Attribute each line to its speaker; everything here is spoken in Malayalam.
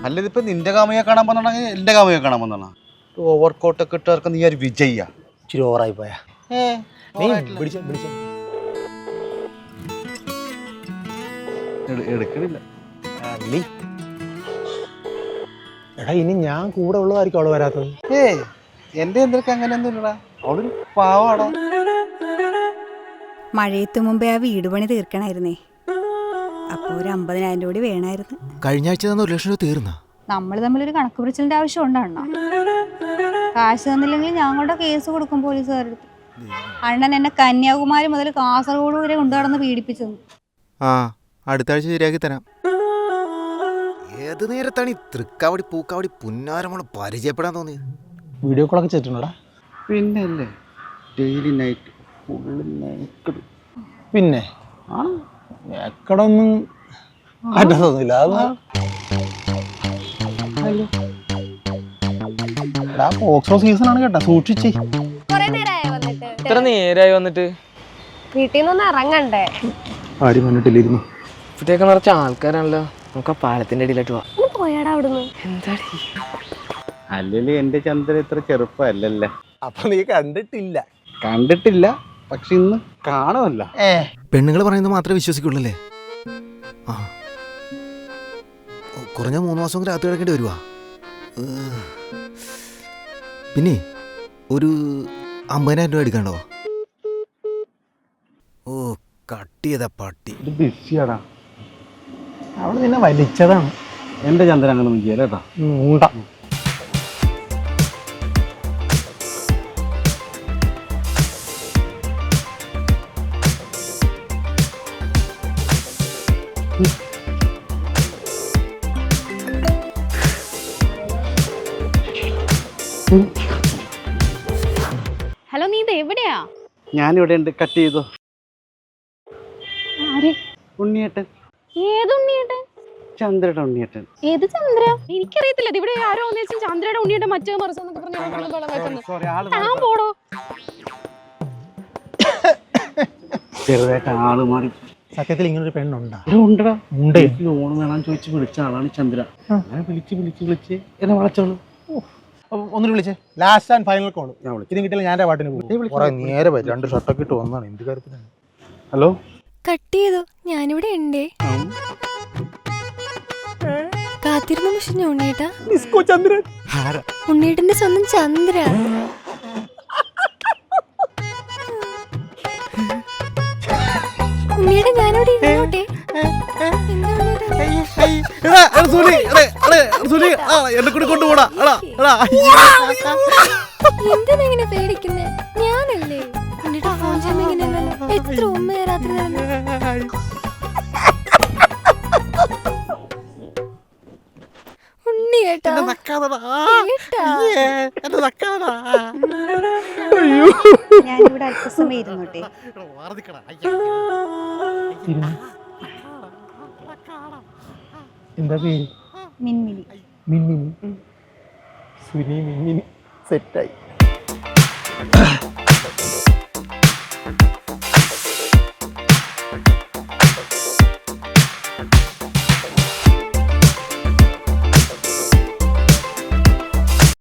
Speaker 1: അല്ല ഇതിപ്പോ നിന്റെ കാമുകയെ കാണാൻ വന്നാണെങ്കിൽ എന്റെ കാമുകയെ കാണാൻ വന്നാ ഓവർ കോട്ടൊക്കെ ഇട്ടവർക്ക് നീ ഒരു വിജയ്യ
Speaker 2: ഇച്ചിരി ഓവറായി പോയാ
Speaker 1: എടുക്കണില്ല.
Speaker 2: എടാ ഇനി ഞാൻ കൂടെ ഉള്ളതായിരിക്കും അവള് വരാത്തത്.
Speaker 1: എന്റെ എന്തൊക്കെ അങ്ങനെയൊന്നും ഇല്ലടാ, അവളൊരു പാവാടാ.
Speaker 3: മഴയത്ത് മുമ്പേ ആ വീട് പണി തീർക്കണായിരുന്നേ. അപ്പൊ ഒരു 50,000 കൂടി വേണമായിരുന്നു.
Speaker 4: കഴിഞ്ഞ ആഴ്ച 1,00,000 രൂപ തീർന്ന.
Speaker 3: നമ്മൾ തമ്മിലൊരു കണക്ക് പിടിച്ചതിന്റെ ആവശ്യം ഉണ്ടാണോ? കാശ് തന്നില്ലെങ്കിൽ ഞങ്ങളുടെ കേസ് കൊടുക്കും പോലീസുകാരുടെ. അണ്ണൻ എന്നെ കന്യാകുമാരി മുതൽ കാസർഗോഡ് വരെ കൊണ്ടുനടന്ന് പീഡിപ്പിച്ചത്.
Speaker 4: ആ അടുത്ത ആഴ്ച ശരിയാക്കി തരാം.
Speaker 5: ഏത് നേരത്താണ് ഈ തൃക്കാവടി പൂക്കാവടി പുന്നാരമോളെ പരിചയപ്പെടാൻ തോന്നിയത്?
Speaker 2: വീഡിയോ കോളൊക്കെ ചെയ്തിട്ടുണ്ടോടാ?
Speaker 1: പിന്നല്ലേ ഡെയിലി നൈറ്റ്
Speaker 2: പിന്നെ എക്കടൊന്നും തോന്നില്ല. പോക്സോ സീസൺ ആണ് കേട്ടാ, സൂക്ഷിച്ചേ.
Speaker 6: ഇത്ര നേരായി വന്നിട്ട്
Speaker 7: വീട്ടിൽ നിന്നൊന്ന് ഇറങ്ങണ്ടേ?
Speaker 2: ആരും വന്നിട്ടില്ലായിരുന്നു.
Speaker 6: ഇവിടെയൊക്കെ നിറച്ച ആൾക്കാരാണല്ലോ. നമുക്ക് ആ പാലത്തിന്റെ അടിയിലോട്ട്
Speaker 7: പോയാടാ അവിടുന്ന്.
Speaker 6: എന്താടി
Speaker 1: അല്ലല്ലേ എന്റെ ചന്ദ്രൻ ഇത്ര ചെറുപ്പല്ലല്ലേ.
Speaker 2: അപ്പൊ നീ കണ്ടിട്ടില്ല?
Speaker 1: കണ്ടിട്ടില്ല, പക്ഷെ ഇന്ന് കാണുമല്ല.
Speaker 4: പെണ്ണുങ്ങൾ പറയുന്നത് മാത്രമേ വിശ്വസിക്കുള്ളൂ. ആ കുറഞ്ഞ 3 മാസം രാത്രി കിടക്കേണ്ടി വരുവാ. പിന്നെ ഒരു 50,000 രൂപ എടുക്കണ്ടോ?
Speaker 5: ഓ കട്ട് ചെയ്ത പട്ടി.
Speaker 1: ഇത് ബിസിയാടാ.
Speaker 2: അവിടെ നിന്നെ വലിച്ചതാണ്.
Speaker 1: എന്റെ ചന്ദ്രൻ അങ്ങനെ ഒന്നും ചെയ്യലേട്ടാ.
Speaker 2: ഊണ്ട
Speaker 7: ഹലോ, നീ ഇത് എവിടെയാ?
Speaker 1: ഞാനിവിടെ ഉണ്ട്. കട്ട് ചെയ്തോ. ഉണ്ണിയേട്ടൻ.
Speaker 7: ഏതുണ്ണിയേട്ടൻ?
Speaker 1: ചന്ദ്രയുടെ ഉണ്ണിയേട്ടൻ.
Speaker 7: ഏത് ചന്ദ്ര? എനിക്കറിയത്തില്ല. ഇവിടെ ആരോ ഒന്നിച്ചും ചന്ദ്രയുടെ ഉണ്ണിയേട്ടൻ മറ്റേ മറിച്ചെന്നൊക്കെ പറഞ്ഞു പോടോ.
Speaker 1: ചെറുതായിട്ട് ആള് മാറി.
Speaker 2: സത്യത്തിൽ ഇങ്ങനൊരു പെണ്ണുണ്ടാ?
Speaker 1: ഉണ്ടടാ.
Speaker 2: ഉണ്ട്.
Speaker 1: ലോൺ വേണമെന്ന് ചോദിച്ച് വിളിച്ച ആളാണ് ചന്ദ്ര. ഞാൻ വിളിച്ച് എന്നെ വളച്ചോളൂ.
Speaker 2: ഒന്നിട്ട് വിളിച്ചേ. Last and final call. ഇത് കിട്ടിയാൽ ഞാൻ പാട്ടിന് പോകും. നേരെ 2 ഷർട്ടൊക്കെ ഇട്ട് വന്നാണ്. എന്ത് കാര്യത്തിലാണ്?
Speaker 1: ഹലോ,
Speaker 8: കട്ട് ചെയ്തു. ഞാനിവിടെ ഉണ്ടേ. കാത്തിരുന്ന മുഷിഞ്ഞ ഉണ്ണിയേട്ടാ.
Speaker 2: ചന്ദ്രൻ
Speaker 8: ഉണ്ണിയേട്ടന്റെ സ്വന്തം ചന്ദ്ര. ഉണ്ണിയേട്ടൻ ഞാനിവിടെ ഇരുന്നോട്ടെ. എന്തിനെങ്ങനെ പേടിക്കുന്നേ? ഞാനല്ലേ ഉണ്ണിയേട്ടൻ ഫോൺ ചെയ്യുമ്പോ ഇങ്ങനെയല്ലല്ലോ. എത്ര ഉമ്മയാ രാത്രി നടന്നു. ഉണ്ണിയേട്ടാ
Speaker 3: ഞാനിവിടെ അല്പസമയം ഇരുന്നോട്ടെ.
Speaker 2: എന്താ പേര്?
Speaker 3: മിൻമിനി.
Speaker 2: മിൻമിനി. സുനി മിൻമിനി സെറ്റായി.